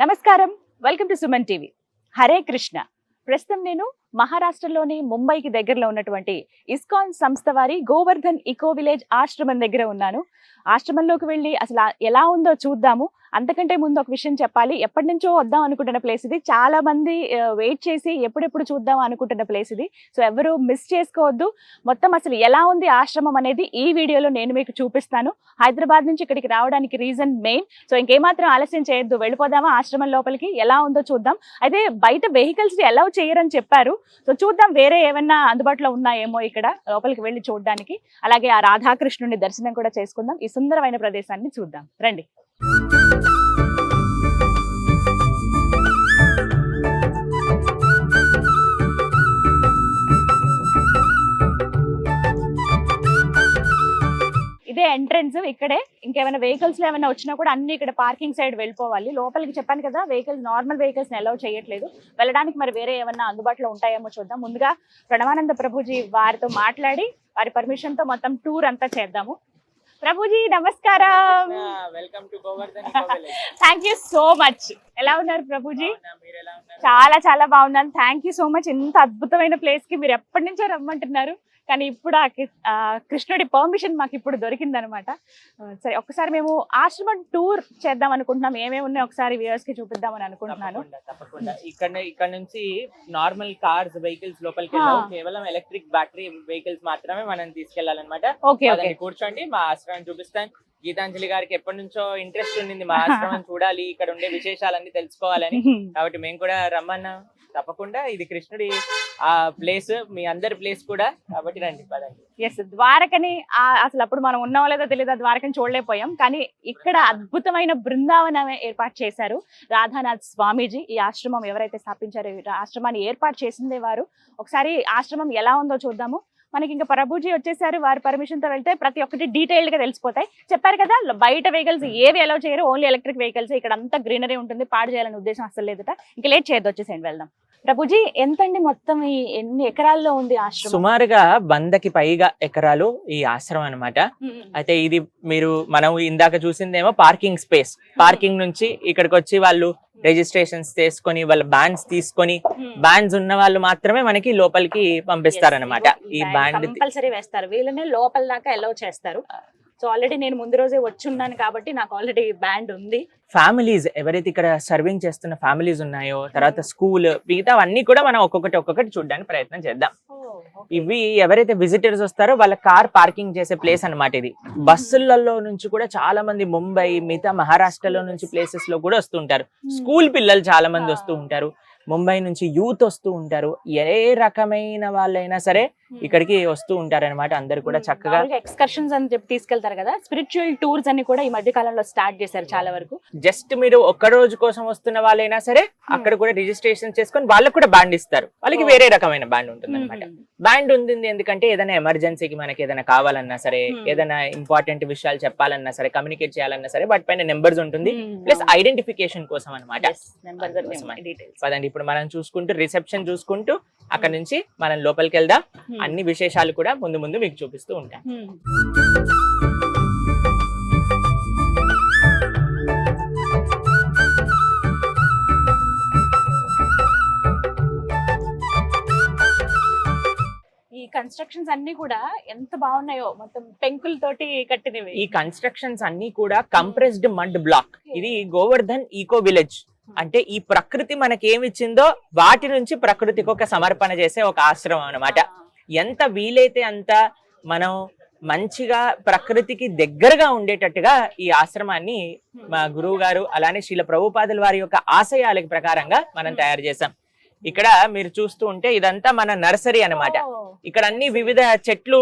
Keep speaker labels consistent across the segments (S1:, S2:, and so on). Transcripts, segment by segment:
S1: నమస్కారం, welcome to Suman TV. Hare Krishna. ప్రస్తుతం నేను మహారాష్ట్రలోని ముంబైకి దగ్గరలో ఉన్నటువంటి ఇస్కాన్ సంస్థ వారి గోవర్ధన్ ఇకో విలేజ్ ఆశ్రమం దగ్గర ఉన్నాను. ఆశ్రమంలోకి వెళ్ళి అసలు ఎలా ఉందో చూద్దాము. అంతకంటే ముందు ఒక విషయం చెప్పాలి. ఎప్పటి నుంచో వద్దాం అనుకుంటున్న ప్లేస్ ఇది. చాలా మంది వెయిట్ చేసి ఎప్పుడెప్పుడు చూద్దాం అనుకుంటున్న ప్లేస్ ఇది. సో ఎవరు మిస్ చేసుకోవద్దు. మొత్తం అసలు ఎలా ఉంది ఆశ్రమం అనేది ఈ వీడియోలో నేను మీకు చూపిస్తాను. హైదరాబాద్ నుంచి ఇక్కడికి రావడానికి రీజన్ మెయిన్. సో ఇంకేమాత్రం ఆలస్యం చేయొద్దు, వెళ్ళిపోదామా ఆశ్రమం లోపలికి. ఎలా ఉందో చూద్దాం. అయితే బయట వెహికల్స్ అలౌ చేయరని చెప్పారు. సో చూద్దాం వేరే ఏమన్నా అందుబాటులో ఉన్నాయేమో ఇక్కడ లోపలికి వెళ్ళి చూడడానికి. అలాగే ఆ రాధాకృష్ణుని దర్శనం కూడా చేసుకుందాం. ఈ సుందరమైన ప్రదేశాన్ని చూద్దాం, రండి. ఇదే ఎంట్రన్స్. ఇక్కడే ఇంకేమైనా వెహికల్స్ ఏమైనా వచ్చినా కూడా అన్ని ఇక్కడ పార్కింగ్ సైడ్ వెళ్ళిపోవాలి. లోపలికి చెప్పాను కదా, వెహికల్స్ నార్మల్ వెహికల్స్ అలౌ చేయట్లేదు. వెళ్ళడానికి మరి వేరే ఏమన్నా అందుబాటులో ఉంటాయేమో చూద్దాం. ముందుగా ప్రణవానంద ప్రభుజీ వారితో మాట్లాడి వారి పర్మిషన్ తో మొత్తం టూర్ అంతా చేద్దాము. ప్రభుజీ నమస్కారం.
S2: Welcome to Govardhan.
S1: Thank you so much. ఎలా ఉన్నారు ప్రభుజీ? చాలా చాలా బాగున్నాను. Thank you so much. ఇంత అద్భుతమైన ప్లేస్ కి మీరు ఎప్పటి నుంచో రమ్మంటున్నారు, కానీ ఇప్పుడు ఆ కృష్ణుడి పర్మిషన్ మాకు ఇప్పుడు దొరికిందనమాట. సరే, ఒకసారి మేము ఆశ్రమం టూర్ చేద్దాం అనుకుంటున్నాం. ఏమేమి ఉన్నాయో ఒకసారి వ్యూవర్స్ కి చూపిద్దామని అనుకుంటున్నాను.
S2: తప్పకుండా. ఇక్కడ నుంచి నార్మల్ కార్స్ వెహికల్స్ లోపలికి వెళ్ళాం. కేవలం ఎలక్ట్రిక్ బ్యాటరీ వెహికల్స్ మాత్రమే మనం తీసుకెళ్లాలన్నమాట. కూర్చోండి, మా ఆశ్రమం చూపిస్తాను. గీతాంజలి గారికి ఎప్పటి నుంచో ఇంట్రెస్ట్ ఉండింది మా ఆశ్రమం చూడాలి, ఇక్కడ ఉండే విశేషాలన్నీ తెలుసుకోవాలని. కాబట్టి మేము కూడా రమ్మన్నా. తప్పకుండా ఇది కృష్ణుడి ఆ ప్లేస్, మీ అందరి ప్లేస్ కూడా, కాబట్టి రండి పదండి.
S1: ఎస్, ద్వారకని అసలు అప్పుడు మనం ఉన్నామో లేదో తెలియదు, ద్వారకని చూడలేకపోయాం. కానీ ఇక్కడ అద్భుతమైన బృందావనం ఏర్పాటు చేశారు రాధానాథ్ స్వామీజీ. ఈ ఆశ్రమం ఎవరైతే స్థాపించారో ఆశ్రమాన్ని ఏర్పాటు చేసిందే వారు. ఒకసారి ఆశ్రమం ఎలా ఉందో చూద్దాము. మనకి ఇంకా ప్రభుజీ వచ్చేసారు. వారి పర్మిషన్ తో వెళ్తే ప్రతి ఒక్కటి డీటెయిల్డ్ గా తెలిసిపోతాయి. చెప్పారు కదా, బయట వెహికల్స్ ఏవి అలౌ చేయరు, ఓన్లీ ఎలక్ట్రిక్ వెహికల్స్. ఇక్కడ అంతా గ్రీనరీ ఉంటుంది, పాడు చేయాలనే ఉద్దేశం అసలు లేదట. ఇంకా లేట్ చేయొద్దు, వచ్చేసేయండి వెళ్దాం. ప్రభుజీ ఎంతండి మొత్తం ఎన్ని ఎకరాల్లో ఉంది ఆశ్రమం?
S2: సుమారుగా 100కి పైగా ఎకరాలు ఈ ఆశ్రమం అన్నమాట. అయితే ఇది మనం ఇందాక చూసిందేమో పార్కింగ్ స్పేస్. పార్కింగ్ నుంచి ఇక్కడికి వచ్చి వాళ్ళు రిజిస్ట్రేషన్స్ చేసుకొని వాళ్ళ బ్యాండ్స్ తీసుకొని, బ్యాండ్స్ ఉన్న వాళ్ళు మాత్రమే మనకి లోపలికి పంపిస్తారనమాట. ఈ బ్యాండ్
S1: కంపల్సరీ వేస్తారు, వీళ్ళనే లోపల దాకా అలౌ చేస్తారు. సో ఆల్రెడీ నేను ముందు రోజే వచ్చున్నాను కాబట్టి నాకు ఆల్రెడీ బ్యాండ్ ఉంది.
S2: ఫ్యామిలీస్ ఎవరైతే ఇక్కడ సర్వింగ్ చేస్తున్న ఫ్యామిలీస్ ఉన్నాయో, తర్వాత స్కూల్, మిగతా అన్ని కూడా మనం ఒక్కొక్కటి చూడడానికి ప్రయత్నం చేద్దాం. ఇవి ఎవరైతే విజిటర్స్ వస్తారో వాళ్ళ కార్ పార్కింగ్ చేసే ప్లేస్ అన్నమాట ఇది. బస్సులలో నుంచి కూడా చాలా మంది ముంబై, మిగతా మహారాష్ట్రలో నుంచి ప్లేసెస్ లో కూడా వస్తుంటారు. స్కూల్ పిల్లలు చాలా మంది వస్తూ ఉంటారు. ముంబై నుంచి యూత్ వస్తూ ఉంటారు. ఏ రకమైన వాళ్ళైనా సరే ఇక్కడికి వస్తూ ఉంటారు అనమాట. అందరు కూడా చక్కగా
S1: ఎక్స్కర్షన్స్ అని చెప్పి తీసుకెళ్తారు కదా, స్పిరిచువల్ టూర్స్ అని కూడా ఈ మధ్య కాలంలో స్టార్ట్ చేశారు చాలా వరకు.
S2: జస్ట్ మీరు ఒక్క రోజు కోసం వస్తున్న వాళ్ళైనా సరే అక్కడ కూడా రిజిస్ట్రేషన్ చేసుకొని వాళ్ళకి కూడా బ్యాండ్ ఇస్తారు. వాళ్ళకి వేరే రకమైన బ్యాండ్ ఉంటుంది అనమాట. బ్యాండ్ ఉంది ఎందుకంటే ఏదైనా ఎమర్జెన్సీకి మనకి ఏదైనా కావాలన్నా సరే, ఏదైనా ఇంపార్టెంట్ విషయాలు చెప్పాలన్నా సరే, కమ్యూనికేట్ చేయాలన్నా సరే, వాటి పైన నెంబర్స్ ఉంటుంది. ప్లస్ ఐడెంటిఫికేషన్ కోసం అనమాట. పదండి, ఇప్పుడు మనం చూసుకుంటూ రిసెప్షన్ చూసుకుంటూ అక్కడ నుంచి మనం లోపలికి వెళ్దాం. అన్ని విశేషాలు కూడా ముందు ముందు మీకు చూపిస్తూ ఉంటాం.
S1: ఈ కన్స్ట్రక్షన్స్ అన్ని కూడా ఎంత బాగున్నాయో, మొత్తం పెంకులతోటి కట్టినవి.
S2: ఈ కన్స్ట్రక్షన్స్ అన్ని కూడా కంప్రెస్డ్ మడ్ బ్లాక్. ఇది గోవర్ధన్ ఈకో విలేజ్. అంటే ఈ ప్రకృతి మనకేమిచ్చిందో వాటి నుంచి ప్రకృతికి ఒక సమర్పణ చేసే ఒక ఆశ్రమం అన్నమాట. ఎంత వీలైతే అంత మనం మంచిగా ప్రకృతికి దగ్గరగా ఉండేటట్టుగా ఈ ఆశ్రమాన్ని మా గురువు గారు అలానే శ్రీల ప్రభుపాదుల వారి యొక్క ఆశయాల ప్రకారంగా మనం తయారు చేసాం. ఇక్కడ మీరు చూస్తూ ఉంటే ఇదంతా మన నర్సరీ అన్నమాట. ఇక్కడ అన్ని వివిధ చెట్లు,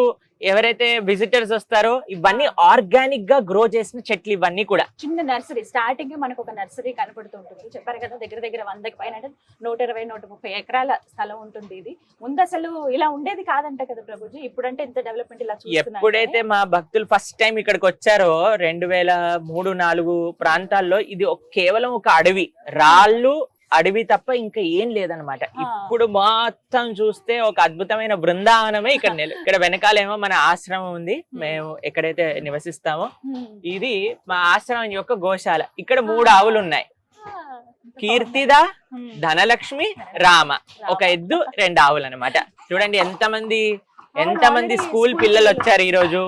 S2: ఎవరైతే విజిటర్స్ వస్తారో ఇవన్నీ ఆర్గానిక్ గా గ్రో చేసిన చెట్లు. ఇవన్నీ కూడా
S1: చిన్న నర్సరీ. స్టార్టింగ్ మనకు ఒక నర్సరీ కనపడుతుంటుంది. చెప్పారు కదా, దగ్గర 100కి పైన, అంటే 120-130 ఎకరాల స్థలం ఉంటుంది ఇది. ముందు అసలు ఇలా ఉండేది కాదంట కదా ప్రభుజీ, ఇప్పుడంటే ఇంత డెవలప్మెంట్ ఇలా చూస్తున్నాం.
S2: ఎప్పుడైతే మా భక్తులు ఫస్ట్ టైం ఇక్కడికి వచ్చారో 2003-4 ప్రాంతాల్లో ఇది కేవలం ఒక అడవి, రాళ్ళు, అడవి తప్ప ఇంకా ఏం లేదనమాట. ఇప్పుడు మొత్తం చూస్తే ఒక అద్భుతమైన బృందావనమే ఇక్కడ వెనకాలేమో మన ఆశ్రమం ఉంది, మేము ఎక్కడైతే నివసిస్తామో. ఇది మా ఆశ్రమం యొక్క గోశాల. ఇక్కడ 3 ఆవులు ఉన్నాయి. కీర్తిద, ధనలక్ష్మి, రామ. ఒక ఎద్దు, 2 ఆవులు అనమాట. చూడండి ఎంతమంది స్కూల్ పిల్లలు వచ్చారు ఈ రోజు.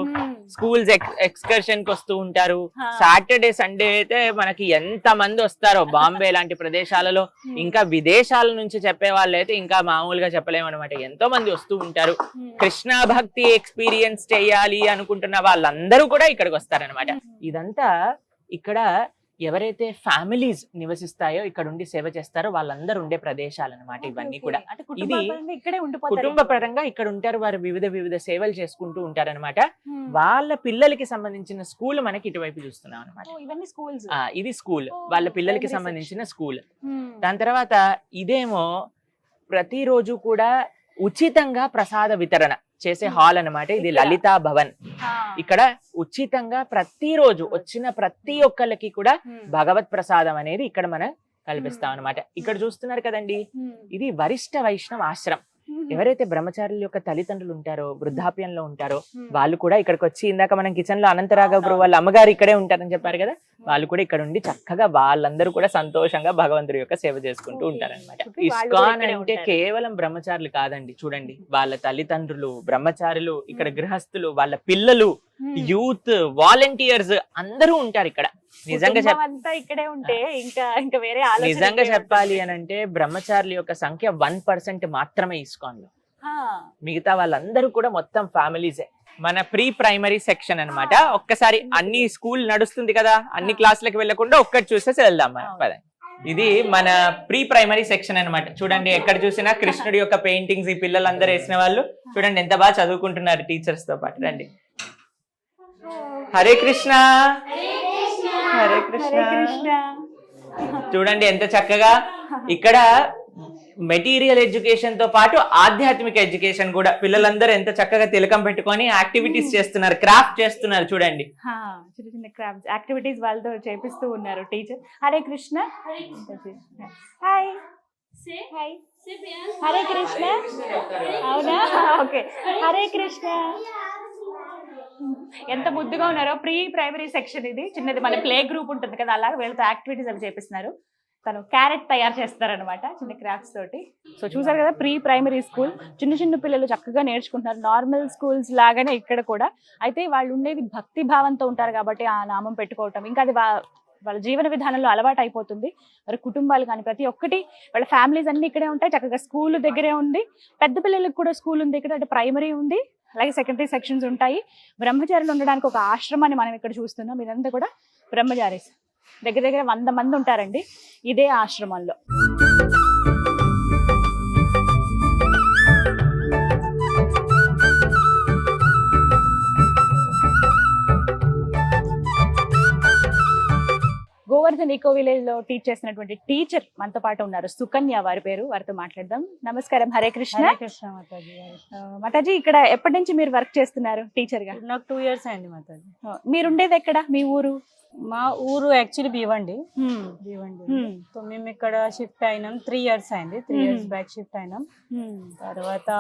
S2: స్కూల్స్ ఎక్స్కర్షన్ కి వస్తూ ఉంటారు. సాటర్డే సండే అయితే మనకి ఎంత మంది వస్తారో బాంబే లాంటి ప్రదేశాలలో. ఇంకా విదేశాల నుంచి చెప్పే వాళ్ళు అయితే ఇంకా మామూలుగా చెప్పలేము అనమాట. ఎంతో మంది వస్తూ ఉంటారు. కృష్ణ భక్తి ఎక్స్పీరియన్స్ చేయాలి అనుకుంటున్న వాళ్ళందరూ కూడా ఇక్కడికి వస్తారనమాట. ఇదంతా ఇక్కడ ఎవరైతే ఫ్యామిలీస్ నివసిస్తాయో, ఇక్కడ ఉండి సేవ చేస్తారో వాళ్ళందరూ ఉండే ప్రదేశాలు అనమాట ఇవన్నీ కూడా. ఇది కుటుంబ పరంగా ఇక్కడ ఉంటారు. వారు వివిధ సేవలు చేసుకుంటూ ఉంటారనమాట. వాళ్ళ పిల్లలకి సంబంధించిన స్కూల్ మనకి ఇటువైపు చూస్తున్నాం అనమాట. ఇది స్కూల్, వాళ్ళ పిల్లలకి సంబంధించిన స్కూల్. దాని తర్వాత ఇదేమో ప్రతిరోజు కూడా ఉచితంగా ప్రసాద వితరణ చేసే హాల్ అన్నమాట. ఇది లలితా భవన్. ఇక్కడ ఉచితంగా ప్రతిరోజు వచ్చిన ప్రతి ఒక్కళ్ళకి కూడా భగవత్ ప్రసాదం అనేది ఇక్కడ మనం కల్పిస్తాం అనమాట. ఇక్కడ చూస్తున్నారు కదండి, ఇది వరిష్ఠ వైష్ణవ ఆశ్రమం. ఎవరైతే బ్రహ్మచారుల యొక్క తల్లిదండ్రులు ఉంటారో, వృద్ధాప్యంలో ఉంటారో, వాళ్ళు కూడా ఇక్కడికి వచ్చి, ఇందాక మనం కిచెన్ లో అనంతరాఘవ వాళ్ళ అమ్మగారు ఇక్కడే ఉంటారని చెప్పారు కదా, వాళ్ళు కూడా ఇక్కడ ఉండి చక్కగా వాళ్ళందరూ కూడా సంతోషంగా భగవంతుడి యొక్క సేవ చేసుకుంటూ ఉంటారన్నమాట. ఇస్కాన్ అంటే కేవలం బ్రహ్మచారులు కాదండి. చూడండి, వాళ్ళ తల్లిదండ్రులు బ్రహ్మచారులు, ఇక్కడ గృహస్థులు, వాళ్ళ పిల్లలు, యూత్, వాలంటీర్స్ అందరూ ఉంటారు ఇక్కడ. నిజంగా నిజంగా చెప్పాలి అని అంటే బ్రహ్మచారుల యొక్క సంఖ్య 1% మాత్రమే ఇస్కాన్ లో. మిగతా వాళ్ళందరూ కూడా మొత్తం ఫ్యామిలీసే. మన ప్రీ ప్రైమరీ సెక్షన్ అన్నమాట. ఒక్కసారి అన్ని స్కూల్ నడుస్తుంది కదా, అన్ని క్లాసులకు వెళ్లకుండా ఒక్కటి చూసేసి వెళ్దాం మనం. పదండి. ఇది మన ప్రీ ప్రైమరీ సెక్షన్ అన్నమాట. చూడండి, ఎక్కడ చూసినా కృష్ణుడి యొక్క పెయింటింగ్స్ ఈ పిల్లలందరూ వేసిన వాళ్ళు. చూడండి ఎంత బాగా చదువుకుంటున్నారు టీచర్స్ తో పాటు. రండి. హరే కృష్ణ, హరే కృష్ణ. చూడండి ఎంత చక్కగా ఇక్కడ మెటీరియల్ ఎడ్యుకేషన్ తో పాటు ఆధ్యాత్మిక ఎడ్యుకేషన్ కూడా. పిల్లలందరూ ఎంత చక్కగా తిలకం పెట్టుకొని యాక్టివిటీస్ చేస్తున్నారు, క్రాఫ్ట్ చేస్తున్నారు. చూడండి,
S1: చిన్న చిన్న క్రాఫ్ట్ యాక్టివిటీస్ వాళ్ళతో చేపిస్తూ ఉన్నారు teacher. Hare Krishna. Hi hi. Hare Krishna. అవునా, ఓకే. హరే కృష్ణ. ఎంత ముద్దుగా ఉన్నారో. ప్రీ ప్రైమరీ సెక్షన్ ఇది, చిన్నది. మన ప్లే గ్రూప్ ఉంటుంది కదా, అలాగే వీళ్ళతో యాక్టివిటీస్ అవి చేపిస్తున్నారు. తను క్యారెట్ తయారు చేస్తారనమాట చిన్న క్రాఫ్ట్స్ తోటి. సో చూసారు కదా, ప్రీ ప్రైమరీ స్కూల్. చిన్న చిన్న పిల్లలు చక్కగా నేర్చుకుంటున్నారు, నార్మల్ స్కూల్స్ లాగానే ఇక్కడ కూడా. అయితే వాళ్ళు ఉండేది భక్తి భావంతో ఉంటారు కాబట్టి ఆ నామం పెట్టుకోవటం, ఇంకా అది వాళ్ళ జీవన విధానంలో అలవాటు అయిపోతుంది. మరి కుటుంబాలు కానీ ప్రతి ఒక్కటి, వాళ్ళ ఫ్యామిలీస్ అన్ని ఇక్కడే ఉంటాయి. చక్కగా స్కూల్ దగ్గరే ఉంది. పెద్ద పిల్లలకు కూడా స్కూల్ ఉంది ఇక్కడ. అంటే ప్రైమరీ ఉంది, అలాగే సెకండరీ సెక్షన్స్ ఉంటాయి. బ్రహ్మచారులు ఉండడానికి ఒక ఆశ్రమాన్ని మనం ఇక్కడ చూస్తున్నాం. ఇదంతా కూడా బ్రహ్మచారీస్. దగ్గర 100 మంది ఉంటారండి ఇదే ఆశ్రమంలో. గోవర్ధన్ ఈకో విలేజ్ లో టీచ్ చేసినటువంటి టీచర్ మనతో పాటు ఉన్నారు, సుకన్య వారి పేరు. వారితో మాట్లాడదాం. నమస్కారం. హరే కృష్ణ. మాతాజీ, ఇక్కడ ఎప్పటి నుంచి మీరు వర్క్ చేస్తున్నారు టీచర్ గా?
S3: నాకు 2 years అయింది మాతాజీ.
S1: మీరు ఉండేది ఎక్కడ? మీ ఊరు?
S3: మా ఊరు యాక్చువల్లీ భీవండి. సో మేము ఇక్కడ షిఫ్ట్ అయినాం. 3 years అయింది. 3 years బ్యాక్ షిఫ్ట్ అయినాం. తర్వాత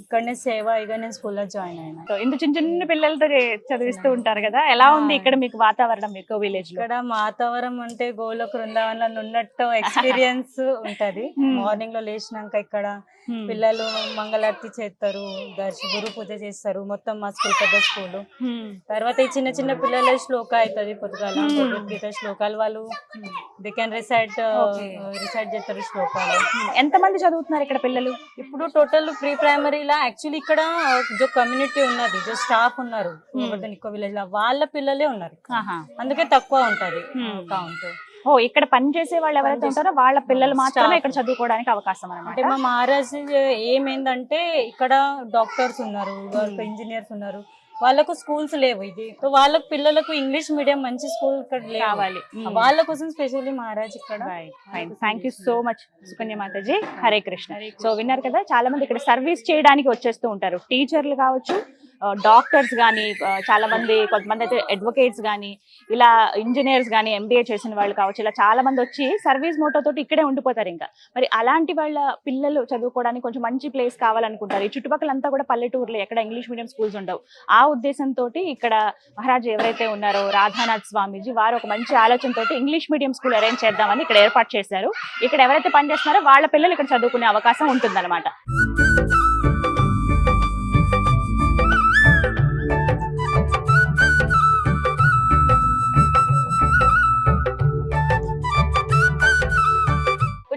S3: ఇక్కడనే సేవ, ఇక నేను స్కూల్లో జాయిన్ అయినా.
S1: ఇంత చిన్న చిన్న పిల్లలతో చదివిస్తూ ఉంటారు కదా, ఎలా ఉంది ఇక్కడ మీకు వాతావరణం ఈకో విలేజ్ లో?
S3: ఇక్కడ వాతావరణం అంటే గోలోక బృందావనంలో ఉన్నట్టు ఎక్స్పీరియన్స్ ఉంటది. మార్నింగ్ లో లేచినాక ఇక్కడ పిల్లలు మంగళారతి చేస్తారు, గురు పూజ చేస్తారు. మొత్తం మా స్కూల్ పెద్ద స్కూల్. తర్వాత ఈ చిన్న చిన్న పిల్లల శ్లోక అవుతుంది పొద్దుగాల, భగవద్గీత శ్లోకాలు. వాళ్ళు దే కెన్ రిసైట్ చేస్తారు శ్లోకాలు.
S1: ఎంత మంది చదువుతున్నారు ఇక్కడ పిల్లలు?
S3: ఇప్పుడు టోటల్ ప్రీ ప్రైమరీలా యాక్చువల్లీ ఇక్కడ జో కమ్యూనిటీ ఉన్నది, జో స్టాఫ్ ఉన్నారు ఈకో విలేజ్ లో, వాళ్ళ పిల్లలే ఉన్నారు. అందుకే తక్కువ ఉంటది కౌంట్.
S1: ఇక్కడ పని చేసే వాళ్ళు ఎవరైతే ఉంటారో వాళ్ళ పిల్లలు మాత్రమే ఇక్కడ చదువుకోవడానికి అవకాశం అన్నమాట.
S3: అంటే మా మహారాజ్ ఏమైందంటే ఇక్కడ డాక్టర్స్ ఉన్నారు, ఇంజనీర్స్ ఉన్నారు, వాళ్ళకు స్కూల్స్ లేవు. ఇది సో వాళ్ళకు పిల్లలకు ఇంగ్లీష్ మీడియం మంచి స్కూల్ ఇక్కడ కావాలి, వాళ్ళ కోసం స్పెషల్లీ మహారాజ్ ఇక్కడ.
S1: Thank you so much Sukanya Mataji. Hare Krishna. So విన్నారు కదా, చాలా మంది ఇక్కడ సర్వీస్ చేయడానికి వచ్చేస్తూ ఉంటారు. టీచర్లు కావచ్చు, డాక్టర్స్ కానీ చాలా మంది, కొంతమంది అయితే అడ్వకేట్స్ కానీ, ఇలా ఇంజనీర్స్ కానీ, ఎంబీఏ చేసిన వాళ్ళు కావచ్చు, ఇలా చాలా మంది వచ్చి సర్వీస్ మోటో తోటి ఇక్కడే ఉండిపోతారు. ఇంకా మరి అలాంటి వాళ్ళ పిల్లలు చదువుకోవడానికి కొంచెం మంచి ప్లేస్ కావాలనుకుంటారు. ఈ చుట్టుపక్కలంతా కూడా పల్లెటూరులో ఎక్కడ ఇంగ్లీష్ మీడియం స్కూల్స్ ఉండవు. ఆ ఉద్దేశంతో ఇక్కడ మహారాజ్ ఎవరైతే ఉన్నారో రాధానాథ్ స్వామీజీ వారు ఒక మంచి ఆలోచనతో ఇంగ్లీష్ మీడియం స్కూల్ అరేంజ్ చేద్దామని ఇక్కడ ఏర్పాటు చేశారు. ఇక్కడ ఎవరైతే పనిచేస్తున్నారో వాళ్ళ పిల్లలు ఇక్కడ చదువుకునే అవకాశం ఉంటుందన్నమాట.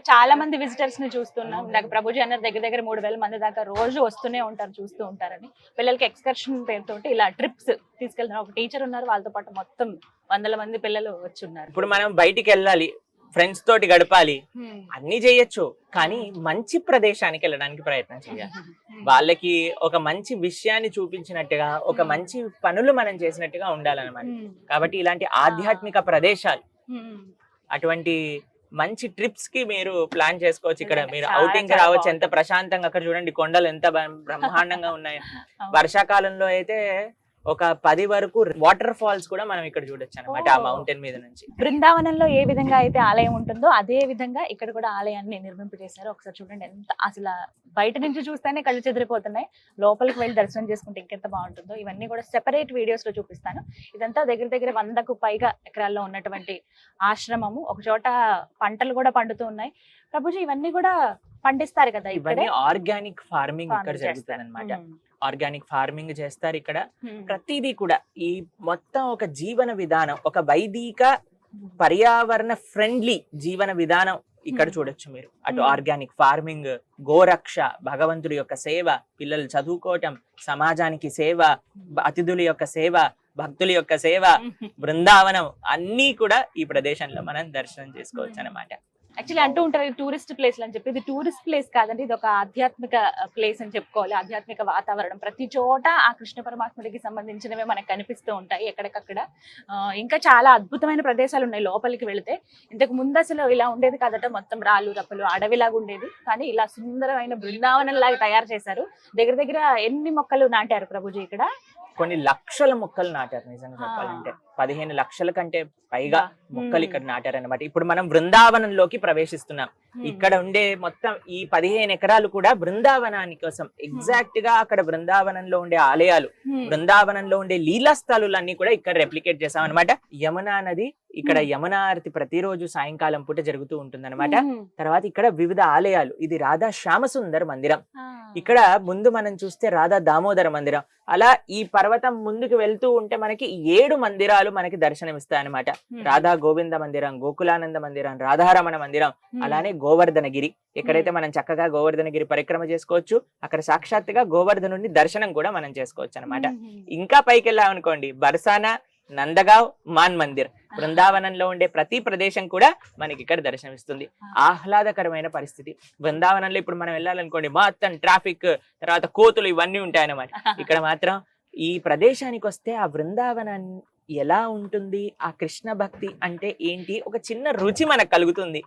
S1: చాలా మంది విజిటర్స్ ని చూస్తున్నాం. నాకు ప్రభుజీ అన్నారు దగ్గర దగ్గర 3000 మంది దాకా రోజు వస్తూనే ఉంటారు, చూస్తూ ఉంటారని. పిల్లలకి ఎక్స్కర్షన్ పేరుతో ఇలా ట్రిప్స్ తీసుకెళ్తున్నారు. ఒక టీచర్ ఉన్నారు, వాళ్ళతో పాటు మొత్తం 100 మంది పిల్లలు వచ్చి ఉన్నారు.
S2: ఇప్పుడు మనం బయటికి వెళ్ళాలి, ఫ్రెండ్స్ తోటి గడపాలి, అన్ని చేయొచ్చు, కానీ మంచి ప్రదేశానికి వెళ్ళడానికి ప్రయత్నం చేయాలి. వాళ్ళకి ఒక మంచి విషయాన్ని చూపించినట్టుగా, ఒక మంచి పనులు మనం చేసినట్టుగా ఉండాలన్నమాట. కాబట్టి ఇలాంటి ఆధ్యాత్మిక ప్రదేశాలు, అటువంటి మంచి ట్రిప్స్ కి మీరు ప్లాన్ చేసుకోవచ్చు. ఇక్కడ మీరు ఔటింగ్ రావచ్చు, ఎంత ప్రశాంతంగా. అక్కడ చూడండి కొండలు ఎంత బ్రహ్మాండంగా ఉన్నాయి. వర్షాకాలంలో అయితే ఒక 10 వరకు వాటర్ ఫాల్స్ కూడా మనం ఇక్కడ చూడొచ్చు అనమాట, ఆ మౌంటైన్ మీద నుంచి.
S1: బృందావనంలో ఏ విధంగా అయితే ఆలయం ఉంటుందో అదే విధంగా ఇక్కడ కూడా ఆలయాన్ని నిర్మింపజేశారు. ఒకసారి చూడండి, ఎంత అసలు బయట నుంచి చూస్తేనే కళ్ళు చెదిరిపోతున్నాయి. లోపలికి వెళ్ళి దర్శనం చేసుకుంటే ఇంకెంత బాగుంటుందో. ఇవన్నీ కూడా సెపరేట్ వీడియోస్ లో చూపిస్తాను. ఇదంతా దగ్గర దగ్గర 100కు పైగా ఎకరాల్లో ఉన్నటువంటి ఆశ్రమము. ఒక చోట పంటలు కూడా పండుతూ ఉన్నాయి. ప్రభుజీ ఇవన్నీ కూడా పండిస్తారు కదా?
S2: ఇవన్నీ ఆర్గానిక్ ఫార్మింగ్ ఇక్కడ జరుగుతుంది అనమాట. ఆర్గానిక్ ఫార్మింగ్ చేస్తారు ఇక్కడ. ప్రతిదీ కూడా ఈ మొత్తం ఒక జీవన విధానం, ఒక వైదిక పర్యావరణ ఫ్రెండ్లీ జీవన విధానం ఇక్కడ చూడొచ్చు మీరు. అటు ఆర్గానిక్ ఫార్మింగ్, గోరక్ష, భగవంతుడి యొక్క సేవ, పిల్లలు చదువుకోవటం, సమాజానికి సేవ, అతిథుల యొక్క సేవ, భక్తుల యొక్క సేవ, బృందావనం, అన్నీ కూడా ఈ ప్రదేశంలో మనం దర్శనం చేసుకోవచ్చు అన్నమాట.
S1: యాక్చువల్లీ అంటూ ఉంటారు టూరిస్ట్ ప్లేస్ అని చెప్పి. ఇది టూరిస్ట్ ప్లేస్ కాదండి, ఇది ఒక ఆధ్యాత్మిక ప్లేస్ అని చెప్పుకోవాలి. ఆధ్యాత్మిక వాతావరణం ప్రతి చోట ఆ కృష్ణ పరమాత్ముడికి సంబంధించినవే మనకు కనిపిస్తూ ఉంటాయి ఎక్కడికక్కడ. ఇంకా చాలా అద్భుతమైన ప్రదేశాలు ఉన్నాయి లోపలికి వెళితే. ఇంతకు ముందు అసలు ఇలా ఉండేది కాదట, మొత్తం రాళ్ళు రప్పలు అడవిలాగా ఉండేది. కానీ ఇలా సుందరమైన బృందావనం లాగా తయారు చేశారు. దగ్గర దగ్గర ఎన్ని మొక్కలు నాటారు ప్రభుజీ ఇక్కడ?
S2: కొన్ని లక్షల మొక్కలు నాటారు. నిజంగా చెప్పాలంటే 15 లక్షల కంటే పైగా మొక్కలు ఇక్కడ నాటారన్నమాట. ఇప్పుడు మనం బృందావనంలోకి ప్రవేశిస్తున్నాం. ఇక్కడ ఉండే మొత్తం ఈ 15 ఎకరాలు కూడా బృందావనాని కోసం. ఎగ్జాక్ట్ గా అక్కడ బృందావనంలో ఉండే ఆలయాలు, బృందావనంలో ఉండే లీలా స్థలాలన్నీ కూడా ఇక్కడ రెప్లికేట్ చేసాం అనమాట. యమునా నది, ఇక్కడ యమునా ఆరతి ప్రతిరోజు సాయంకాలం పూట జరుగుతూ ఉంటుందన్నమాట. తర్వాత ఇక్కడ వివిధ ఆలయాలు. ఇది రాధా శ్యామసుందర్ మందిరం. ఇక్కడ ముందు మనం చూస్తే రాధా దామోదర మందిరం. అలా ఈ పర్వతం ముందుకు వెళ్తూ ఉంటే మనకి 7 మందిరాలు మనకి దర్శనమిస్తాయి అనమాట. రాధా గోవింద మందిరం, గోకులానంద మందిరం, రాధారమణ మందిరం, అలానే గోవర్ధనగిరి. ఎక్కడైతే మనం చక్కగా గోవర్ధనగిరి పరిక్రమ చేసుకోవచ్చు. అక్కడ సాక్షాత్తుగా గోవర్ధనుడిని దర్శనం కూడా మనం చేసుకోవచ్చు అనమాట. ఇంకా పైకి వెళ్ళామనుకోండి, బర్సానా, నందగావ్, మాన్ మందిర్. బృందావనంలో ఉండే ప్రతి ప్రదేశం కూడా మనకి ఇక్కడ దర్శనమిస్తుంది. ఆహ్లాదకరమైన పరిస్థితి. బృందావనంలో ఇప్పుడు మనం వెళ్ళాలనుకోండి, మొత్తం ట్రాఫిక్, తర్వాత కోతులు, ఇవన్నీ ఉంటాయన్నమాట. ఇక్కడ మాత్రం ఈ ప్రదేశానికి వస్తే ఆ బృందావనాన్ని ఎలా ఉంటుంది, ఆ కృష్ణ భక్తి అంటే ఏంటి, ఒక చిన్న రుచి మనకు కలుగుతుంది.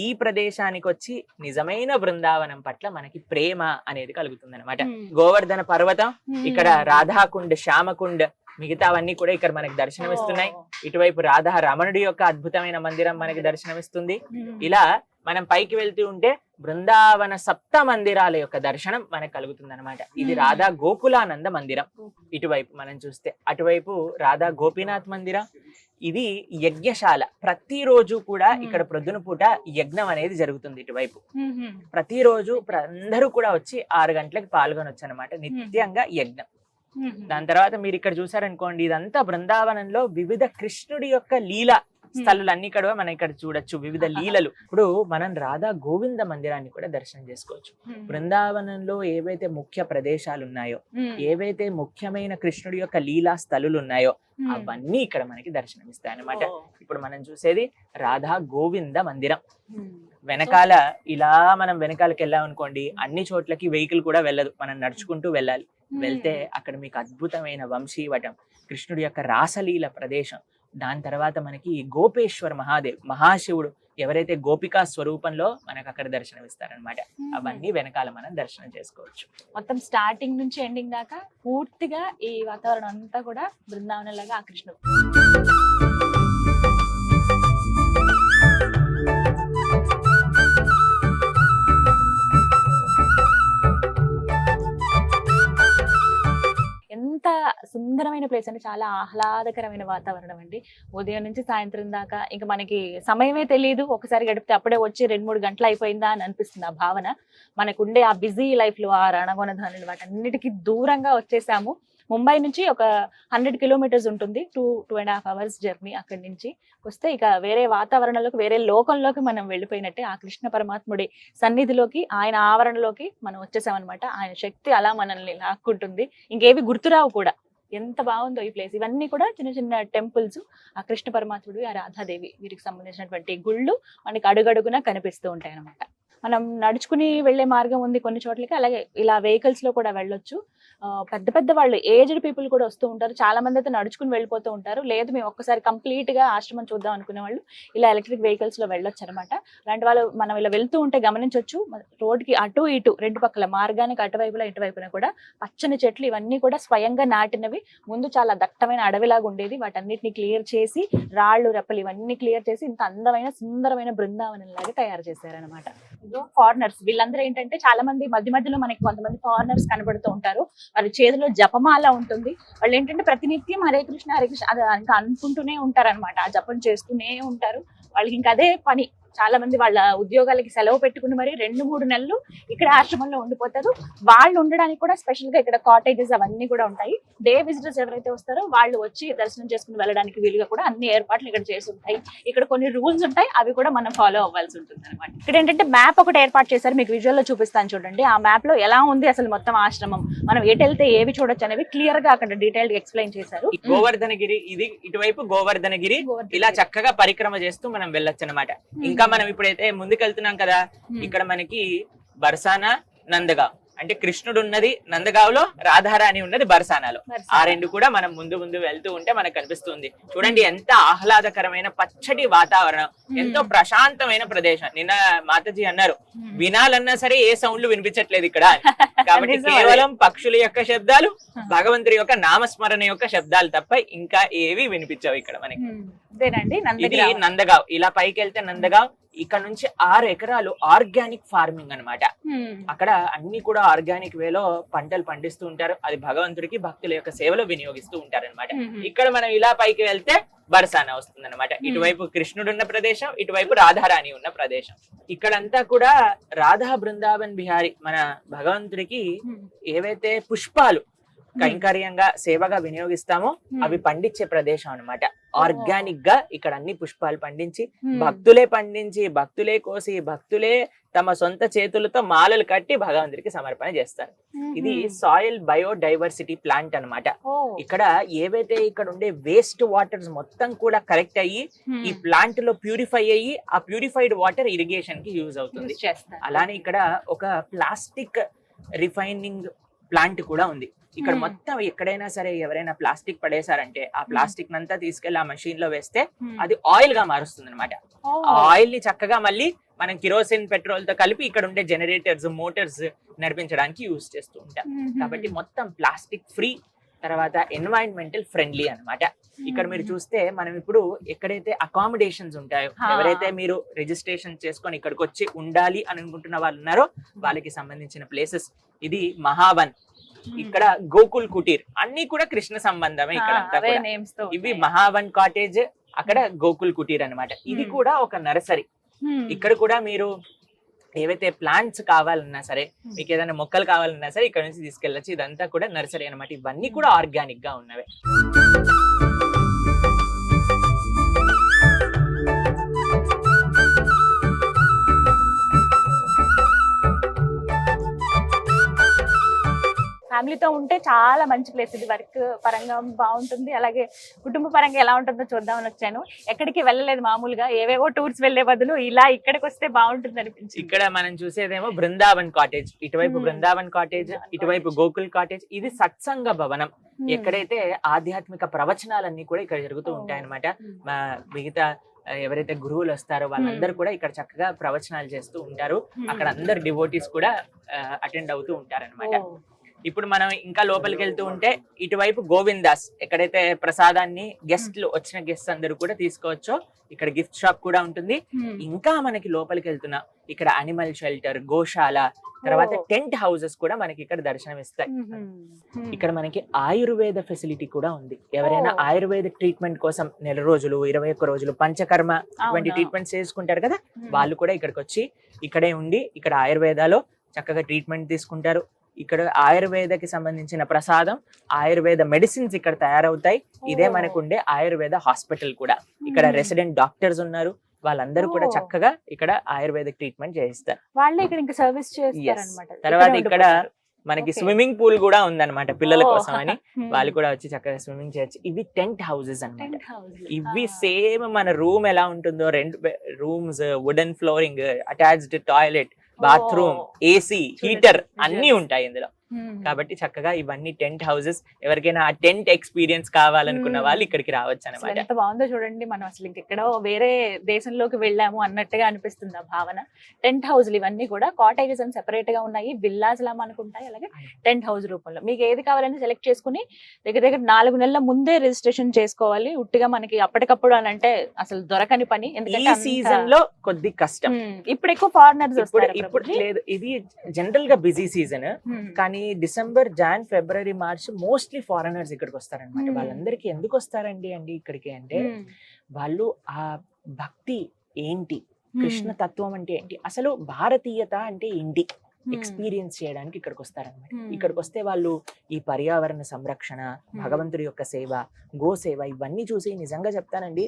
S2: ఈ ప్రదేశానికి వచ్చి నిజమైన బృందావనం పట్ల మనకి ప్రేమ అనేది కలుగుతుంది అనమాట. గోవర్ధన పర్వతం, ఇక్కడ రాధాకుండ్, శ్యామకుండ్, మిగతావన్నీ కూడా ఇక్కడ మనకి దర్శనమిస్తున్నాయి. ఇటువైపు రాధా రమణుడి యొక్క అద్భుతమైన మందిరం మనకి దర్శనమిస్తుంది. ఇలా మనం పైకి వెళ్తూ ఉంటే బృందావన 7 మందిరాల యొక్క దర్శనం మనకు కలుగుతుంది అనమాట. ఇది రాధా గోకులానంద మందిరం. ఇటువైపు మనం చూస్తే, అటువైపు రాధా గోపీనాథ్ మందిరం. ఇది యజ్ఞశాల. ప్రతిరోజు కూడా ఇక్కడ ప్రొద్దున పూట యజ్ఞం అనేది జరుగుతుంది. ఇటువైపు ప్రతిరోజు అందరూ కూడా వచ్చి 6 గంటలకు పాల్గొనొచ్చు అనమాట. నిత్యంగా యజ్ఞం. దాని తర్వాత మీరు ఇక్కడ చూసారనుకోండి, ఇదంతా బృందావనంలో వివిధ కృష్ణుడి యొక్క లీల స్థలాలన్నీ కూడా మనం ఇక్కడ చూడొచ్చు, వివిధ లీలలు. ఇప్పుడు మనం రాధా గోవింద మందిరాన్ని కూడా దర్శనం చేసుకోవచ్చు. బృందావనంలో ఏవైతే ముఖ్య ప్రదేశాలు ఉన్నాయో, ఏవైతే ముఖ్యమైన కృష్ణుడి యొక్క లీలా స్థలులు ఉన్నాయో, అవన్నీ ఇక్కడ మనకి దర్శనమిస్తాయి అన్నమాట. ఇప్పుడు మనం చూసేది రాధా గోవింద మందిరం. వెనకాల ఇలా మనం వెనకాలకి వెళ్ళామనుకోండి, అన్ని చోట్లకి వెహికల్ కూడా వెళ్ళదు, మనం నడుచుకుంటూ వెళ్ళాలి. వెళ్తే అక్కడ మీకు అద్భుతమైన వంశీవటం, కృష్ణుడి యొక్క రాసలీల ప్రదేశం. దాని తర్వాత మనకి గోపేశ్వర మహాదేవ్, మహాశివుడు ఎవరైతే గోపికా స్వరూపంలో మనకు అక్కడ దర్శనం ఇస్తారనమాట. అవన్నీ వెనకాల మనం దర్శనం చేసుకోవచ్చు.
S1: మొత్తం స్టార్టింగ్ నుంచి ఎండింగ్ దాకా పూర్తిగా ఈ వాతావరణం అంతా కూడా బృందావనం లాగా ఆ కృష్ణుడు. ఎంత సుందరమైన ప్లేస్ అంటే చాలా ఆహ్లాదకరమైన వాతావరణం అండి. ఉదయం నుంచి సాయంత్రం దాకా ఇంకా మనకి సమయమే తెలియదు. ఒకసారి గడిపితే అప్పుడే వచ్చి 2-3 గంటలు అయిపోయిందా అని అనిపిస్తుంది ఆ భావన. మనకుండే ఆ బిజీ లైఫ్ లో ఆ రణగొనధనులు వాటన్నిటికీ దూరంగా వచ్చేసాము. ముంబై నుంచి ఒక 100 కిలోమీటర్స్ ఉంటుంది. 2.5 అవర్స్ జర్నీ అక్కడి నుంచి వస్తే ఇక వేరే వాతావరణంలోకి, వేరే లోకంలోకి మనం వెళ్ళిపోయినట్టే. ఆ కృష్ణ పరమాత్ముడి సన్నిధిలోకి, ఆయన ఆవరణలోకి మనం వచ్చేసామన్నమాట. ఆయన శక్తి అలా మనల్ని లాక్కుంటుంది. ఇంకేవి గుర్తురావు కూడా. ఎంత బాగుందో ఈ ప్లేస్. ఇవన్నీ కూడా చిన్న చిన్న టెంపుల్స్. ఆ కృష్ణ పరమాత్ముడు, ఆ రాధాదేవి వీరికి సంబంధించినటువంటి గుళ్ళు మనకి అడుగడుగునా కనిపిస్తూ ఉంటాయి అన్నమాట. మనం నడుచుకుని వెళ్లే మార్గం ఉంది కొన్ని చోట్లకి, అలాగే ఇలా వెహికల్స్ లో కూడా వెళ్ళొచ్చు. పెద్ద పెద్ద వాళ్ళు, ఏజ్డ్ పీపుల్ కూడా వస్తూ ఉంటారు. చాలా మంది అయితే నడుచుకుని వెళ్ళిపోతూ ఉంటారు. లేదు మేము ఒక్కసారి కంప్లీట్ గా ఆశ్రమం చూద్దాం అనుకునే వాళ్ళు ఇలా ఎలక్ట్రిక్ వెహికల్స్ లో వెళ్ళొచ్చు అనమాట. అలాంటి వాళ్ళు మనం ఇలా వెళ్తూ ఉంటే గమనించవచ్చు, రోడ్డుకి అటు ఇటు 2 పక్కల మార్గానికి అటువైపులా ఇటువైపున కూడా పచ్చని చెట్లు ఇవన్నీ కూడా స్వయంగా నాటినవి. ముందు చాలా దట్టమైన అడవిలాగా ఉండేది. వాటన్నిటిని క్లియర్ చేసి, రాళ్ళు రెప్పలు ఇవన్నీ క్లియర్ చేసి ఇంత అందమైన సుందరమైన బృందావనం లాగా తయారు చేశారనమాట. ఫారినర్స్ వీళ్ళందరూ ఏంటంటే, చాలా మంది మధ్య మధ్యలో మనకి కొంతమంది ఫారినర్స్ కనబడుతూ ఉంటారు. వాళ్ళ చేతిలో జపమాల ఉంటుంది. వాళ్ళు ఏంటంటే ప్రతినిత్యం హరే కృష్ణ హరే కృష్ణ అది ఇంకా అనుకుంటూనే ఉంటారు అనమాట. ఆ జపం చేస్తూనే ఉంటారు. వాళ్ళకి ఇంకా అదే పని. చాలా మంది వాళ్ళ ఉద్యోగాలకి సెలవు పెట్టుకుని మరి 2-3 నెలలు ఇక్కడ ఆశ్రమంలో ఉండిపోతారు. వాళ్ళు ఉండడానికి కూడా స్పెషల్ గా ఇక్కడ కాటేజెస్ అవన్నీ కూడా ఉంటాయి. డే విజిటర్స్ ఎవరైతే వస్తారో వాళ్ళు వచ్చి దర్శనం చేసుకుని వెళ్ళడానికి వీలుగా కూడా అన్ని ఏర్పాట్లు ఇక్కడ చేసి ఉంటాయి. ఇక్కడ కొన్ని రూల్స్ ఉంటాయి, అవి కూడా మనం ఫాలో అవ్వాల్సి ఉంటుంది అనమాట. ఇక్కడ ఏంటంటే మ్యాప్ ఒకటి ఏర్పాటు చేశారు, మీకు విజువల్ లో చూపిస్తాను చూడండి. ఆ మ్యాప్ లో ఎలా ఉంది అసలు మొత్తం ఆశ్రమం, మనం ఎటు వెళ్తే ఏవి చూడొచ్చు అనేవి క్లియర్ గా అక్కడ డీటెయిల్ గా ఎక్స్ప్లెయిన్ చేశారు.
S2: గోవర్ధనగిరి ఇది ఇటువైపు గోవర్ధనగిరి, ఇలా చక్కగా పరిక్రమ చేస్తూ మనం వెళ్ళొచ్చు అనమాట. ఇంకా మనం ఇప్పుడైతే ముందుకెళ్తున్నాం కదా, ఇక్కడ మనకి బర్సానా, నందగావ్ అంటే కృష్ణుడు ఉన్నది నందగావ్లో, రాధారాణి ఉన్నది బర్సానాలో. ఆ రెండు కూడా మనం ముందు ముందు వెళ్తూ ఉంటే మనకు కనిపిస్తుంది. చూడండి ఎంత ఆహ్లాదకరమైన పచ్చటి వాతావరణం, ఎంతో ప్రశాంతమైన ప్రదేశం. నిన్న మాతాజీ అన్నారు వినాలన్నా సరే ఏ సౌండ్లు వినిపించట్లేదు ఇక్కడ. కాబట్టి కేవలం పక్షుల యొక్క శబ్దాలు, భగవంతుడి యొక్క నామస్మరణ యొక్క శబ్దాలు తప్ప ఇంకా ఏవి వినిపించవు ఇక్కడ మనకి. ఇది నందగావ్. ఇలా పైకి వెళ్తే నందగావ్. ఇక్కడ నుంచి 6 ఎకరాలు ఆర్గానిక్ ఫార్మింగ్ అన్నమాట. అక్కడ అన్ని కూడా ఆర్గానిక్ వేలో పంటలు పండిస్తూ ఉంటారు. అది భగవంతుడికి భక్తుల యొక్క సేవలో వినియోగిస్తూ ఉంటారు అనమాట. ఇక్కడ మనం ఇలా పైకి వెళ్తే బర్సానా వస్తుంది అనమాట. ఇటువైపు కృష్ణుడు ఉన్న ప్రదేశం, ఇటువైపు రాధారాణి ఉన్న ప్రదేశం. ఇక్కడంతా కూడా రాధా బృందావన్ బిహారీ, మన భగవంతుడికి ఏవైతే పుష్పాలు కైంకర్యంగా సేవగా వినియోగిస్తామో అవి పండించే ప్రదేశం అన్నమాట. ఆర్గానిక్ గా ఇక్కడ అన్ని పుష్పాలు పండించి, భక్తులే పండించి, భక్తులే కోసి, భక్తులే తమ సొంత చేతులతో మాలలు కట్టి భగవంతుడికి సమర్పణ చేస్తారు. ఇది సాయిల్ బయోడైవర్సిటీ ప్లాంట్ అన్నమాట. ఇక్కడ ఏవైతే ఇక్కడ ఉండే వేస్ట్ వాటర్స్ మొత్తం కూడా కలెక్ట్ అయ్యి ఈ ప్లాంట్ లో ప్యూరిఫై అయ్యి, ఆ ప్యూరిఫైడ్ వాటర్ ఇరిగేషన్ కి యూజ్ అవుతుంది. అలానే ఇక్కడ ఒక ప్లాస్టిక్ రిఫైనింగ్ ప్లాంట్ కూడా ఉంది. ఇక్కడ మొత్తం ఎక్కడైనా సరే ఎవరైనా ప్లాస్టిక్ పడేశారంటే ఆ ప్లాస్టిక్ నంతా తీసుకెళ్లి ఆ మెషిన్ లో వేస్తే అది ఆయిల్ గా మారుస్తుంది అనమాట. ఆ ఆయిల్ ని చక్కగా మళ్ళీ మనం కిరోసిన్, పెట్రోల్ తో కలిపి ఇక్కడ ఉండే జనరేటర్స్, మోటార్స్ నడిపించడానికి యూజ్ చేస్తూ ఉంటాం. కాబట్టి మొత్తం ప్లాస్టిక్ ఫ్రీ, తర్వాత ఎన్వైరన్మెంటల్ ఫ్రెండ్లీ అన్నమాట. ఇక్కడ మీరు చూస్తే మనం ఇప్పుడు ఎక్కడైతే అకామిడేషన్స్ ఉంటాయో, ఎవరైతే మీరు రిజిస్ట్రేషన్ చేసుకొని ఇక్కడికి వచ్చి ఉండాలి అని అనుకుంటున్న వాళ్ళు ఉన్నారో వాళ్ళకి సంబంధించిన ప్లేసెస్. ఇది మహావన్, ఇక్కడ గోకుల్ కుటీర్, అన్ని కూడా కృష్ణ సంబంధమే. ఇక్కడ ఇవి మహావన్ కాటేజ్, అక్కడ గోకుల్ కుటీర్ అన్నమాట. ఇది కూడా ఒక నర్సరీ. ఇక్కడ కూడా మీరు ఏవైతే ప్లాంట్స్ కావాలన్నా సరే, మీకు ఏదైనా మొక్కలు కావాలన్నా సరే ఇక్కడ నుంచి తీసుకెళ్ళచ్చు. ఇదంతా కూడా నర్సరీ అన్నమాట. ఇవన్నీ కూడా ఆర్గానిక్ గా ఉన్నవే.
S1: ఫ్యామిలీతో ఉంటే చాలా మంచి ప్లేస్ ఇది. వర్క్ పరంగా బాగుంటుంది, అలాగే కుటుంబ పరంగా ఎలా ఉంటుందో చూద్దామని వచ్చాను. ఎక్కడికి వెళ్ళలేదు మామూలుగా, ఏవేవో టూర్స్ వెళ్లే బదులు ఇలా ఇక్కడికి వస్తే బాగుంటుంది అనిపించింది.
S2: ఇక్కడ మనం చూసేదేమో బృందావన్ కాటేజ్, ఇటువైపు బృందావన్ కాటేజ్, ఇటువైపు గోకుల్ కాటేజ్. ఇది సత్సంగ భవనం, ఎక్కడైతే ఆధ్యాత్మిక ప్రవచనాలన్నీ కూడా ఇక్కడ జరుగుతూ ఉంటాయన్నమాట. మిగతా ఎవరైతే గురువులు వస్తారో వాళ్ళందరూ కూడా ఇక్కడ చక్కగా ప్రవచనాలు చేస్తూ ఉంటారు. అక్కడ అందరు డివోటీస్ కూడా అటెండ్ అవుతూ ఉంటారన్నమాట. ఇప్పుడు మనం ఇంకా లోపలికి వెళ్తూ ఉంటే ఇటువైపు గోవిందాస్, ఎక్కడైతే ప్రసాదాన్ని వచ్చిన గెస్ట్ అందరూ కూడా తీసుకోవచ్చో ఇక్కడ గిఫ్ట్ షాప్ కూడా ఉంటుంది. ఇంకా మనకి లోపలికి వెళ్తున్నా ఇక్కడ అనిమల్ షెల్టర్, గోశాల, తర్వాత టెంట్ హౌసెస్ కూడా మనకి ఇక్కడ దర్శనం ఇస్తాయి. ఇక్కడ మనకి ఆయుర్వేద ఫెసిలిటీ కూడా ఉంది. ఎవరైనా ఆయుర్వేద ట్రీట్మెంట్ కోసం 1 రోజులు 21 రోజులు పంచకర్మ వంటి ట్రీట్మెంట్స్ చేసుకుంటారు కదా, వాళ్ళు కూడా ఇక్కడికి వచ్చి ఇక్కడే ఉండి ఇక్కడ ఆయుర్వేదాలో చక్కగా ట్రీట్మెంట్ తీసుకుంటారు. ఇక్కడ ఆయుర్వేదకి సంబంధించిన ప్రసాదం, ఆయుర్వేద మెడిసిన్స్ ఇక్కడ తయారవుతాయి. ఇదే మనకు ఉండే ఆయుర్వేద హాస్పిటల్ కూడా. ఇక్కడ రెసిడెంట్ డాక్టర్స్ ఉన్నారు, వాళ్ళందరూ కూడా చక్కగా ఇక్కడ ఆయుర్వేదిక్ ట్రీట్మెంట్ చేయిస్తారు.
S1: వాళ్ళే ఇక్కడ ఇంకా సర్వీస్ చేస్తారన్నమాట.
S2: తర్వాత ఇక్కడ మనకి స్విమ్మింగ్ పూల్ కూడా ఉందన్నమాట పిల్లల కోసం అని. వాళ్ళు కూడా వచ్చి చక్కగా స్విమ్మింగ్ చేయొచ్చు. ఇవి టెంట్ హౌసెస్ అన్నమాట. ఇవి సేమ్ మన రూమ్ ఎలా ఉంటుందో, 2 rooms, wooden flooring, attached toilet, bathroom, AC, heater అన్ని ఉంటాయి ఇందులో. కాబట్టి చక్కగా ఇవన్నీ టెంట్ హౌసెస్. ఎవరికైనా ఆ టెంట్ ఎక్స్పీరియన్స్ కావాలనుకున్న వాళ్ళు ఇక్కడికి రావచ్చు అనమాట.
S1: ఎంత బాగుందో చూడండి. మనం అసలు ఇంకెక్కడో వేరే దేశంలోకి వెళ్ళాము అన్నట్టుగా అనిపిస్తుంది ఆ భావన. టెంట్ హౌస్లు ఇవన్నీ కూడా కాటేజెస్ అని సెపరేట్ గా ఉన్నాయి, విల్లాస్ లా మనకు ఉంటాయి. అలాగే టెంట్ హౌస్ రూపంలో మీకు ఏది కావాలని సెలెక్ట్ చేసుకుని దగ్గర 4 నెలల ముందే రిజిస్ట్రేషన్ చేసుకోవాలి. ఉట్టిగా మనకి అప్పటికప్పుడు అని అంటే అసలు దొరకని పని.
S2: ఎందుకంటే ఈ సీజన్ లో కొద్ది కష్టం.
S1: ఇప్పుడు ఎక్కువ ఫారినర్స్ వస్తారు.
S2: ఇప్పుడు లేదు, ఇది జనరల్ గా బిజీ సీజన్. కానీ డిసెంబర్, జాన్, ఫిబ్రవరి, మార్చ్ మోస్ట్లీ ఫారినర్స్ ఇక్కడికి వస్తారనమాట. వాళ్ళందరికీ ఎందుకు వస్తారండి ఇక్కడికి అంటే, వాళ్ళు ఆ భక్తి ఏంటి, కృష్ణ తత్వం అంటే ఏంటి, అసలు భారతీయత అంటే ఏంటి ఎక్స్పీరియన్స్ చేయడానికి ఇక్కడికి వస్తారనమాట. ఇక్కడికి వస్తే వాళ్ళు ఈ పర్యావరణ సంరక్షణ, భగవంతుడి యొక్క సేవ, గో సేవ ఇవన్నీ చూసి నిజంగా చెప్తానండి,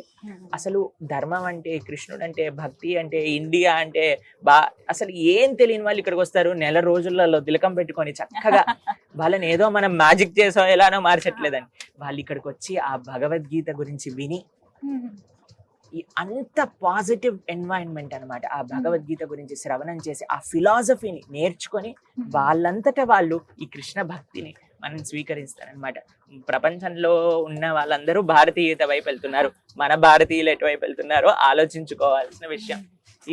S2: అసలు ధర్మం అంటే, కృష్ణుడు అంటే, భక్తి అంటే, ఇండియా అంటే అసలు ఏం తెలియని వాళ్ళు ఇక్కడికి వస్తారు. 1 రోజులలో తిలకం పెట్టుకొని చక్కగా వాళ్ళని ఏదో మనం మ్యాజిక్ చేసో ఎలానో మార్చట్లేదని, వాళ్ళు ఇక్కడికి వచ్చి ఆ భగవద్గీత గురించి విని అంత పాజిటివ్ ఎన్వైరన్మెంట్ అన్నమాట. ఆ భగవద్గీత గురించి శ్రవణం చేసి ఆ ఫిలాసఫీని నేర్చుకొని వాళ్ళంతటా వాళ్ళు ఈ కృష్ణ భక్తిని మనం స్వీకరిస్తారనమాట. ప్రపంచంలో ఉన్న వాళ్ళందరూ భారతీయత వైపు వెళ్తున్నారు, మన భారతీయులు ఎటువైపు వెళ్తున్నారో ఆలోచించుకోవాల్సిన విషయం.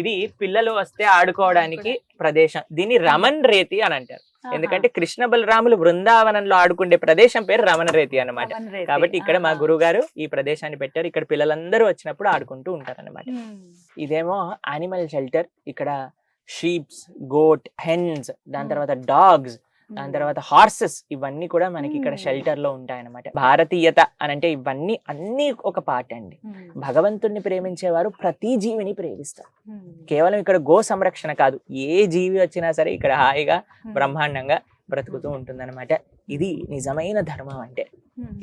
S2: ఇది పిల్లలు వస్తే ఆడుకోవడానికి ప్రదేశం. దీన్ని రమణ్ రేతి అని అంటారు. ఎందుకంటే కృష్ణ బలరాములు బృందావనంలో ఆడుకునే ప్రదేశం పేరు రమణ రేతి అన్నమాట. కాబట్టి ఇక్కడ మా గురువు గారు ఈ ప్రదేశాన్ని పెట్టారు. ఇక్కడ పిల్లలందరూ వచ్చినప్పుడు ఆడుకుంటూ ఉంటారు అన్నమాట. ఇదేమో యానిమల్ షెల్టర్. ఇక్కడ షీప్స్, గోట్, హెన్స్, దాని తర్వాత డాగ్స్, దాని తర్వాత హార్సెస్, ఇవన్నీ కూడా మనకి ఇక్కడ షెల్టర్ లో ఉంటాయన్నమాట. భారతీయత అని అంటే ఇవన్నీ అన్ని ఒక పార్ట్ అండి. భగవంతుణ్ణి ప్రేమించేవారు ప్రతి జీవిని ప్రేమిస్తారు. కేవలం ఇక్కడ గో సంరక్షణ కాదు, ఏ జీవి వచ్చినా సరే ఇక్కడ హాయిగా బ్రహ్మాండంగా బ్రతుకుతూ ఉంటుందన్నమాట. ఇది నిజమైన ధర్మం అంటే,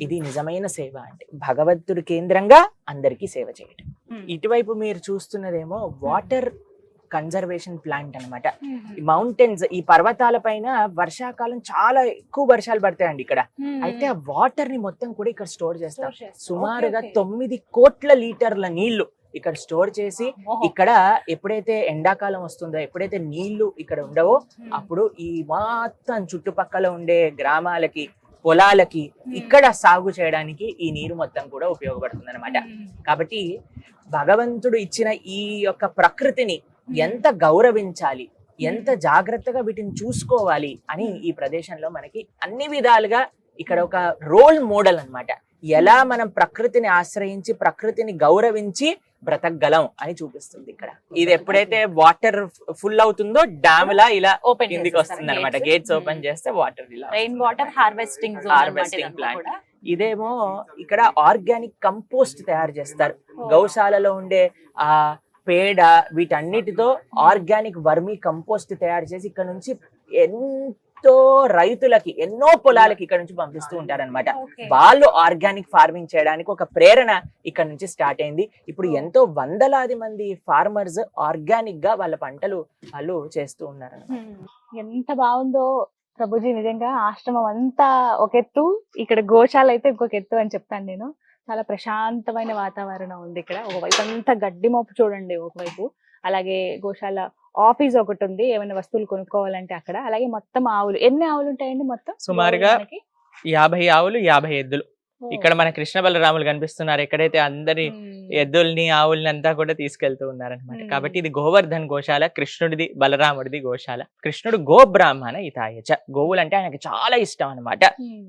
S2: ఇది నిజమైన సేవ అంటే, భగవంతుడి కేంద్రంగా అందరికీ సేవ చేయటం. ఇటువైపు మీరు చూస్తున్నదేమో వాటర్ కన్జర్వేషన్ ప్లాంట్ అన్నమాట. ఈ మౌంటైన్స్, ఈ పర్వతాల పైన వర్షాకాలం చాలా ఎక్కువ వర్షాలు పడతాయండి ఇక్కడ. అయితే ఆ వాటర్ ని మొత్తం కూడా ఇక్కడ స్టోర్ చేస్తారు. సుమారుగా 9 కోట్ల లీటర్ల నీళ్లు ఇక్కడ స్టోర్ చేసి, ఇక్కడ ఎప్పుడైతే ఎండాకాలం వస్తుందో, ఎప్పుడైతే నీళ్లు ఇక్కడ ఉండవో, అప్పుడు ఈ మొత్తం చుట్టుపక్కల ఉండే గ్రామాలకి, పొలాలకి ఇక్కడ సాగు చేయడానికి ఈ నీరు మొత్తం కూడా ఉపయోగపడుతుంది అనమాట. కాబట్టి భగవంతుడు ఇచ్చిన ఈ యొక్క ప్రకృతిని ఎంత గౌరవించాలి, ఎంత జాగ్రత్తగా వీటిని చూసుకోవాలి అని ఈ ప్రదేశంలో మనకి అన్ని విధాలుగా ఇక్కడ ఒక రోల్ మోడల్ అన్నమాట. ఎలా మనం ప్రకృతిని ఆశ్రయించి, ప్రకృతిని గౌరవించి బ్రతకగలం అని చూపిస్తుంది ఇక్కడ. ఇది ఎప్పుడైతే వాటర్ ఫుల్ అవుతుందో డ్యామ్ లా ఇలా ఓపెన్ కిందికి వస్తుంది అనమాట. గేట్స్ ఓపెన్ చేస్తే వాటర్ ఇలా
S1: రెయిన్ వాటర్ హార్వెస్టింగ్
S2: ప్లాంట్. ఇదేమో ఇక్కడ ఆర్గానిక్ కంపోస్ట్ తయారు చేస్తారు. గౌశాలలో ఉండే ఆ పేడ, వీటన్నిటితో ఆర్గానిక్ వర్మీ కంపోస్ట్ తయారు చేసి ఇక్కడ నుంచి ఎంతో రైతులకి, ఎన్నో పొలాలకి ఇక్కడ నుంచి పంపిస్తూ ఉంటారన్నమాట. వాళ్ళు ఆర్గానిక్ ఫార్మింగ్ చేయడానికి ఒక ప్రేరణ ఇక్కడ నుంచి స్టార్ట్ అయింది. ఇప్పుడు ఎంతో వందలాది మంది ఫార్మర్స్ ఆర్గానిక్ గా వాళ్ళ పంటలు వాళ్ళు చేస్తూ ఉన్నారు.
S1: ఎంత బాగుందో ప్రభుజీ, నిజంగా ఆశ్రమం అంతా ఒక ఎత్తు, ఇక్కడ గోశాల అయితే ఇంకొక ఎత్తు అని చెప్తాను నేను. చాలా ప్రశాంతమైన వాతావరణం ఉంది ఇక్కడ. ఒకవైపు అంతా గడ్డి మోపు చూడండి ఒకవైపు, అలాగే గోశాల ఆఫీస్ ఒకటి ఉంది, ఏమైనా వస్తువులు కొనుక్కోవాలంటే అక్కడ. అలాగే మొత్తం ఆవులు, ఎన్ని ఆవులు ఉంటాయండి మొత్తం?
S2: సుమారుగా 50 ఆవులు, 50 ఎద్దులు. ఇక్కడ మన కృష్ణ బలరాములు కనిపిస్తున్నారు, ఎక్కడైతే అందరి ఎద్దుల్ని ఆవుల్ని అంతా కూడా తీసుకెళ్తూ ఉన్నారనమాట. కాబట్టి ఇది గోవర్ధన్ గోశాల, కృష్ణుడిది బలరాముడిది గోశాల. కృష్ణుడు గో బ్రాహ్మణ హితాయచ, గోవులు అంటే ఆయనకి చాలా ఇష్టం అనమాట.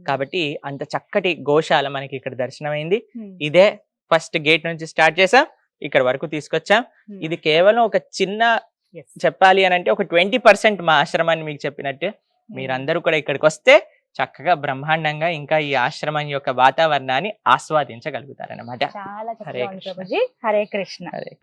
S2: కాబట్టి అంత చక్కటి గోశాల మనకి ఇక్కడ దర్శనమైంది. ఇదే ఫస్ట్ గేట్ నుంచి స్టార్ట్ చేసాం, ఇక్కడ వరకు తీసుకొచ్చాం. ఇది కేవలం ఒక చిన్న చెప్పాలి అని అంటే ఒక 20% మా ఆశ్రమాన్ని మీకు చెప్పినట్టు. మీరందరూ కూడా ఇక్కడికి వస్తే చక్కగా బ్రహ్మాండంగా ఇంకా ఈ ఆశ్రమం యొక్క వాతావరణాన్ని ఆస్వాదించగలుగుతారన్నమాట.
S1: చాలా
S2: హరే
S1: చక్కగా ఉంది
S2: కృష్ణ.
S1: ప్రభుజీ. హరే కృష్ణ.
S2: హరే